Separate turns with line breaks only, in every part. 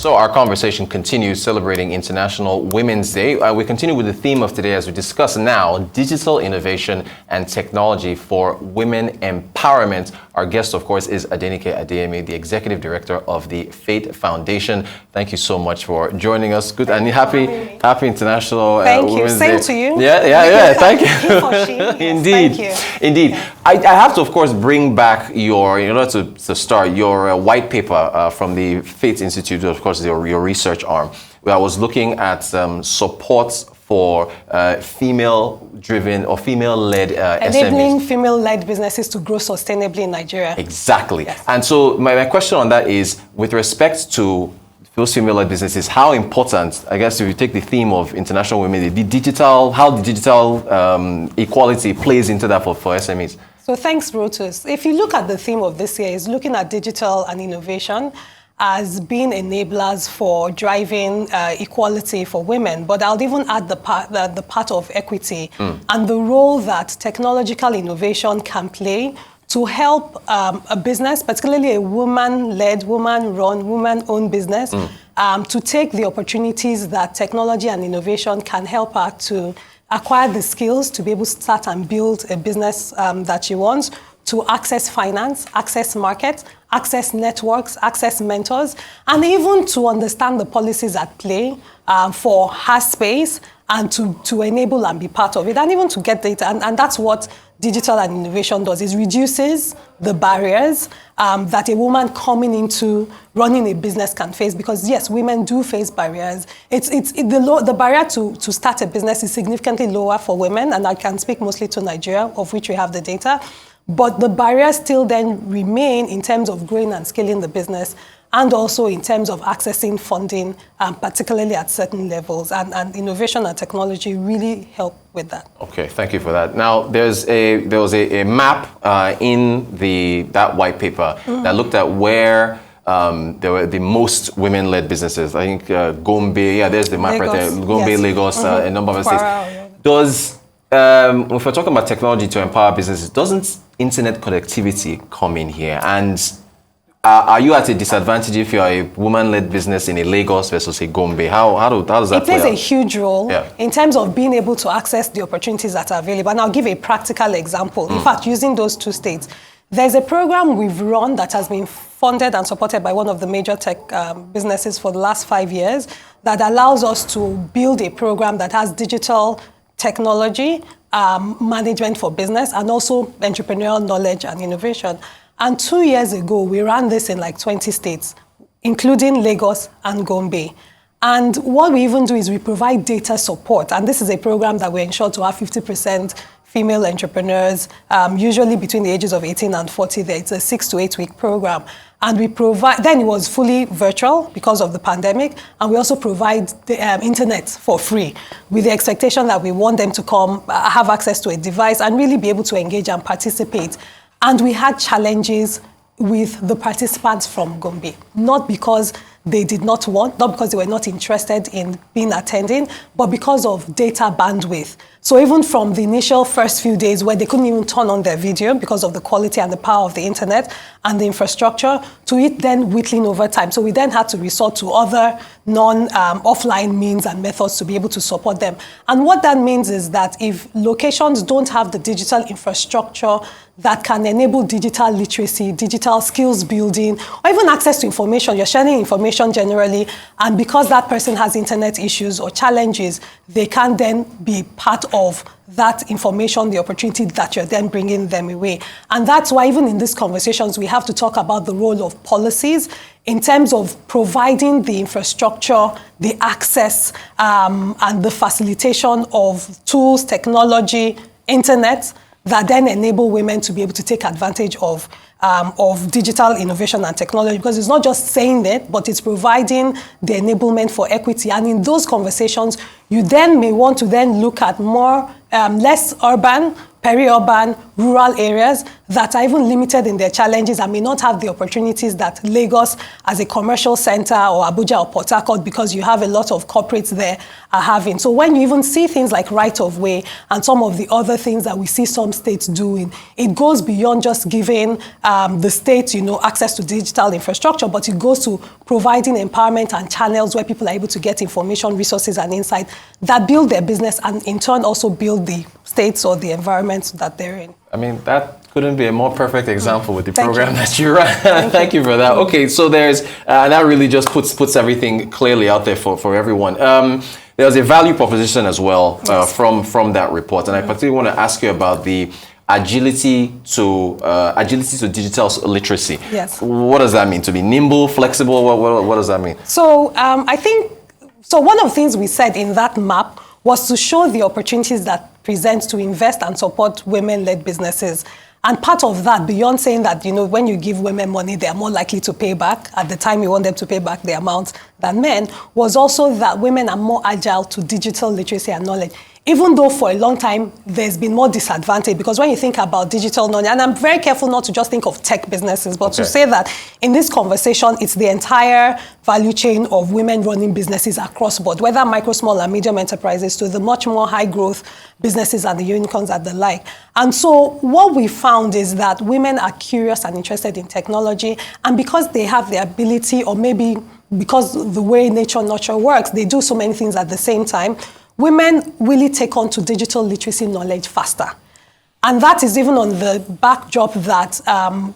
So our conversation continues celebrating International Women's Day. We continue with the theme of today as we discuss now digital innovation and technology for women empowerment. Our guest, of course, is Adenike Adeyemi, the Executive Director of the Faith Foundation. Thank you so much for joining us. Good and happy International Women's Day.
Same to you.
Yeah. Thank you.
He for she. Yes,
Indeed.
Thank you.
Indeed. Yeah. I have to, of course, bring back your, in order to start, your white paper from the Faith Institute, of course, your research arm, where I was looking at support for female-driven or female-led SMEs.
Enabling female-led businesses to grow sustainably in Nigeria.
Exactly.
Yes.
And so my question on that is, with respect to those female-led businesses, how important, I guess if you take the theme of International Women, how the digital equality plays into that for SMEs?
So thanks, Brutus. If you look at the theme of this year, is looking at digital and innovation as being enablers for driving equality for women. But I'll even add the part of equity and the role that technological innovation can play to help a business, particularly a woman-led, woman-run, woman-owned business, to take the opportunities that technology and innovation can help her to acquire the skills to be able to start and build a business that she wants, to access finance, access markets, access networks, access mentors, and even to understand the policies at play for her space and to enable and be part of it, and even to get data. And that's what digital and innovation does. It reduces the barriers that a woman coming into running a business can face, because yes, women do face barriers. The barrier to start a business is significantly lower for women, and I can speak mostly to Nigeria, of which we have the data. But the barriers still then remain in terms of growing and scaling the business, and also in terms of accessing funding, particularly at certain levels. And innovation and technology really help with that.
Okay, thank you for that. Now, there was a map in that white paper that looked at where there were the most women-led businesses. I think Gombe, there's the map right there. Gombe, yes. Lagos, a number of states. If we're talking about technology to empower businesses, doesn't internet connectivity come in here? And are you at a disadvantage if you're a woman-led business in a Lagos versus a Gombe? How does that play out?
It plays a huge role in terms of being able to access the opportunities that are available. And I'll give a practical example. In fact, using those two states, there's a program we've run that has been funded and supported by one of the major tech businesses for the last 5 years that allows us to build a program that has digital technology, management for business, and also entrepreneurial knowledge and innovation. And 2 years ago, we ran this in like 20 states, including Lagos and Gombe. And what we even do is we provide data support. And this is a program that we ensure to have 50% female entrepreneurs, usually between the ages of 18 and 40. It's a 6 to 8 week program. And we provide, then it was fully virtual because of the pandemic. And we also provide the internet for free with the expectation that we want them to come, have access to a device and really be able to engage and participate. And we had challenges with the participants from Gombe, not because they did not want, not because they were not interested in being attending, but because of data bandwidth. So even from the initial first few days where they couldn't even turn on their video because of the quality and the power of the internet and the infrastructure, to it then whittling over time. So we then had to resort to other offline means and methods to be able to support them. And what that means is that if locations don't have the digital infrastructure that can enable digital literacy, digital skills building, or even access to information, you're sharing information generally, and because that person has internet issues or challenges, they can then be part of that information, the opportunity that you're then bringing them away. And that's why even in these conversations, we have to talk about the role of policies in terms of providing the infrastructure, the access, and the facilitation of tools, technology, internet, that then enable women to be able to take advantage of digital innovation and technology, because it's not just saying that, but it's providing the enablement for equity. And in those conversations, you then may want to then look at more, less urban, peri-urban, rural areas that are even limited in their challenges and may not have the opportunities that Lagos as a commercial center or Abuja or Port Harcourt, because you have a lot of corporates there, are having. So when you even see things like right-of-way and some of the other things that we see some states doing, it goes beyond just giving the state, access to digital infrastructure, but it goes to providing empowerment and channels where people are able to get information, resources, and insight that build their business and in turn also build the states or the environments that they're in.
I mean, that couldn't be a more perfect example with the program that you run. Thank you for that. Okay, so there's, that really just puts everything clearly out there for everyone. There's a value proposition as well from that report, and I particularly want to ask you about the agility to digital literacy.
Yes.
What does that mean? To be nimble, flexible? What does that mean?
So I think, one of the things we said in that map was to show the opportunities that present to invest and support women-led businesses. And part of that, beyond saying that, when you give women money, they are more likely to pay back at the time you want them to pay back the amount than men, was also that women are more agile to digital literacy and knowledge. Even though for a long time, there's been more disadvantage, because when you think about digital knowledge, and I'm very careful not to just think of tech businesses, but to say that in this conversation, it's the entire value chain of women running businesses across board, whether micro, small, and medium enterprises to the much more high growth businesses and the unicorns and the like. And so what we found is that women are curious and interested in technology, and because they have the ability, or maybe because the way nature nurture works, they do so many things at the same time, women really take on to digital literacy knowledge faster. And that is even on the backdrop that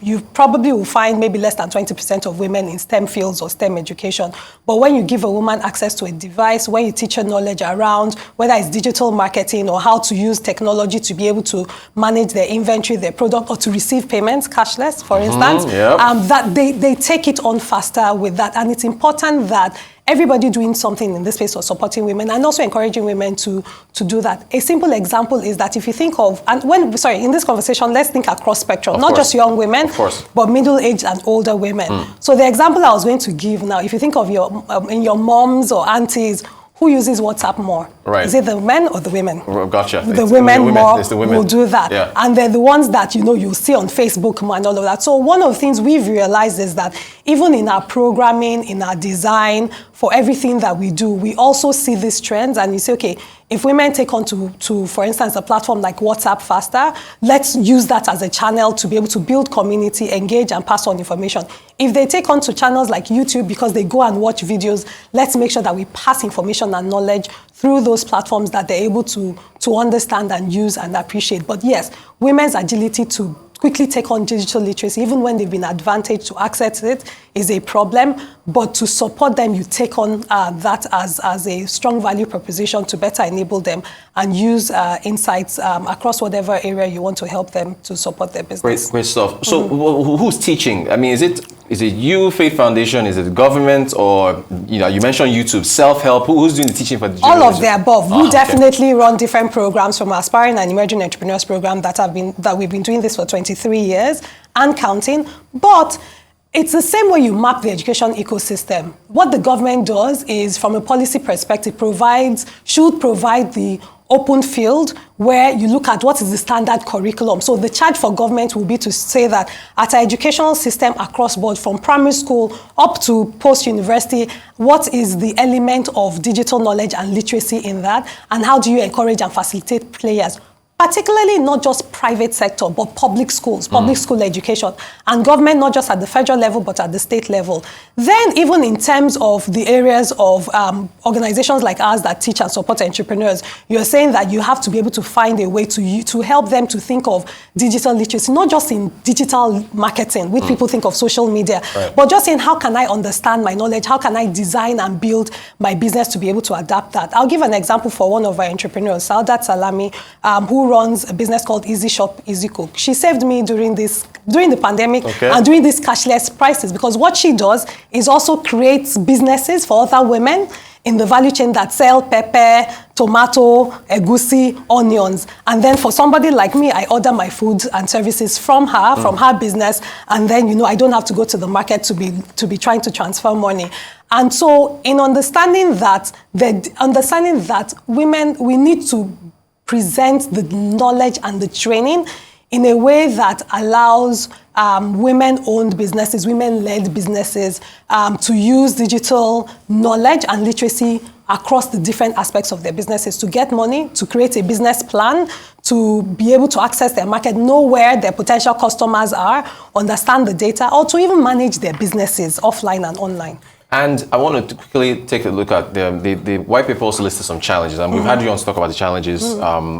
you probably will find maybe less than 20% of women in STEM fields or STEM education. But when you give a woman access to a device, when you teach her knowledge around whether it's digital marketing or how to use technology to be able to manage their inventory, their product, or to receive payments cashless, for instance, that they take it on faster with that. And it's important that everybody doing something in this space or supporting women and also encouraging women to do that. A simple example is that if you think of, in this conversation, let's think across spectrum, not just young women, but middle-aged and older women. So the example I was going to give now, if you think of your moms or aunties, who uses WhatsApp more?
Right.
Is it the men or the women?
Gotcha.
The women more will do that. Yeah. And they're the ones that, you'll see on Facebook more and all of that. So one of the things we've realized is that even in our programming, in our design, for everything that we do, we also see these trends and you say, okay, if women take on to, for instance, a platform like WhatsApp faster, let's use that as a channel to be able to build community, engage, and pass on information. If they take on to channels like YouTube because they go and watch videos, let's make sure that we pass information and knowledge through those platforms that they're able to understand and use and appreciate. But yes, women's agility to quickly take on digital literacy, even when they've been advantaged to access it, is a problem. But to support them, you take on that as a strong value proposition to better enable them and use insights across whatever area you want to help them to support their business.
Great stuff. So who's teaching? I mean, is it you, Faith Foundation? Is it the government? Or, you mentioned YouTube, self-help? Who's doing the teaching for digital
All of the above. We definitely run different programs from our Aspiring and Emerging Entrepreneurs program that we've been doing this for 23 years and counting. But it's the same way you map the education ecosystem. What the government does is, from a policy perspective, should provide the open field where you look at what is the standard curriculum. So the charge for government will be to say that at our educational system across board, from primary school up to post-university, what is the element of digital knowledge and literacy in that, and how do you encourage and facilitate players? Particularly not just private sector, but public schools, public school education, and government, not just at the federal level, but at the state level. Then even in terms of the areas of organizations like ours that teach and support entrepreneurs, you're saying that you have to be able to find a way to help them to think of digital literacy, not just in digital marketing, which people think of social media, but just in how can I understand my knowledge, how can I design and build my business to be able to adapt that. I'll give an example for one of our entrepreneurs, Saudat Salami, who runs a business called Easy Shop, Easy Cook. She saved me during the pandemic and during these cashless prices, because what she does is also creates businesses for other women in the value chain that sell pepper, tomato, egusi, onions. And then for somebody like me, I order my food and services from her, from her business, and then, I don't have to go to the market to be trying to transfer money. And so in understanding that women, we need to present the knowledge and the training in a way that allows women-owned businesses, women-led businesses to use digital knowledge and literacy across the different aspects of their businesses to get money, to create a business plan, to be able to access their market, know where their potential customers are, understand the data, or to even manage their businesses offline and online.
And I want to quickly take a look at the white paper also listed some challenges, and we've had you on to talk about the challenges,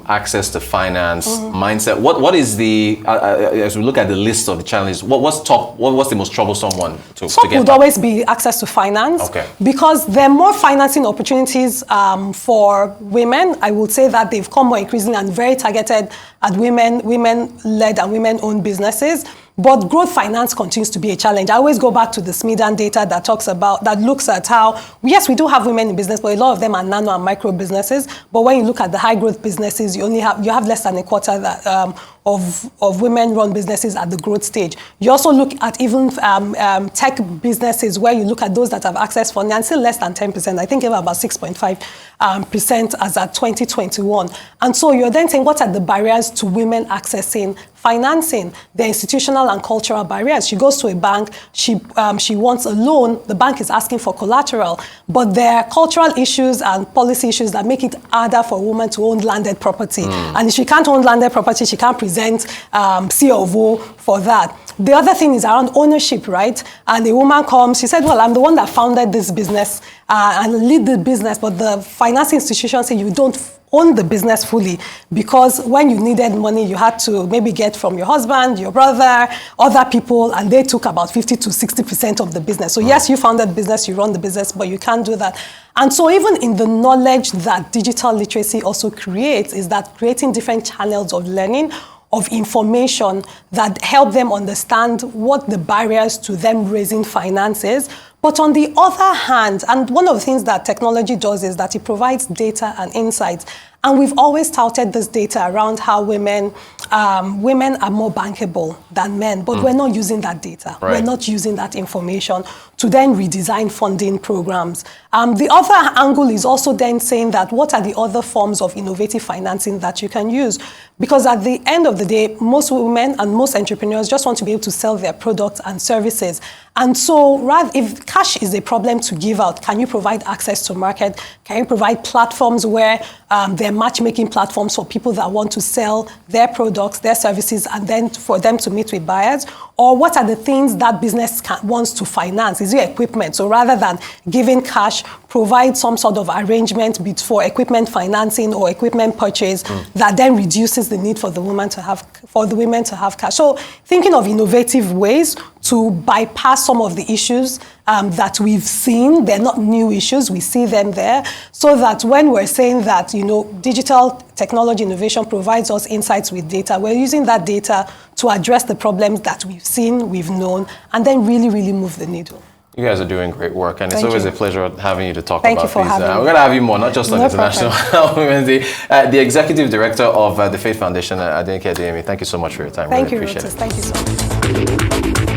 access to finance, mindset. What is the, as we look at the list of the challenges, what's the most troublesome one to
Top
get
would
back?
always be access to finance.
Okay.
Because there are more financing opportunities for women. I would say that they've come more increasingly and very targeted at women-led and women-owned businesses. But growth finance continues to be a challenge. I always go back to the SMEs data that looks at how, yes, we do have women in business, but a lot of them are nano and micro businesses. But when you look at the high growth businesses, you have less than a quarter that, of women-run businesses at the growth stage. You also look at even tech businesses where you look at those that have access funding, and still less than 10%. I think even about 6.5% as at 2021. And so you're then saying, what are the barriers to women accessing financing? The institutional and cultural barriers. She goes to a bank, she wants a loan, the bank is asking for collateral, but there are cultural issues and policy issues that make it harder for a woman to own landed property. And if she can't own landed property, she can't present C of O for that. The other thing is around ownership, right? And the woman comes, she said, well, I'm the one that founded this business and lead the business, but the financing institution say you don't own the business fully, because when you needed money, you had to maybe get from your husband, your brother, other people, and they took about 50 to 60% of the business. So yes, you founded the business, you run the business, but you can't do that. And so even in the knowledge that digital literacy also creates, is that creating different channels of learning, of information that help them understand what the barriers to them raising finances. But on the other hand, and one of the things that technology does is that it provides data and insights. And we've always touted this data around how women are more bankable than men, but we're not using that data.
Right.
We're not using that information to then redesign funding programs. The other angle is also then saying that what are the other forms of innovative financing that you can use? Because at the end of the day, most women and most entrepreneurs just want to be able to sell their products and services. And so rather, if cash is a problem to give out, can you provide access to market? Can you provide platforms where they're matchmaking platforms for people that want to sell their products, their services, and then for them to meet with buyers? Or what are the things that business wants to finance? Is it equipment? So rather than giving cash, provide some sort of arrangement for equipment financing or equipment purchase that then reduces the need for the women to have cash. So thinking of innovative ways to bypass some of the issues that we've seen. They're not new issues, we see them there, so that when we're saying that, digital technology innovation provides us insights with data, we're using that data to address the problems that we've seen, we've known, and then really, really move the needle.
You guys are doing great work, and it's always a pleasure having you to talk
Thank
about
you for
these.
having me.
We're going to have you more, not just on
No
International Women's Day. The Executive Director of the Faith Foundation, Adenike Adeyemi, thank you so much for your time.
Thank
really
you,
appreciate
Rotus.
it.
Thank you so much.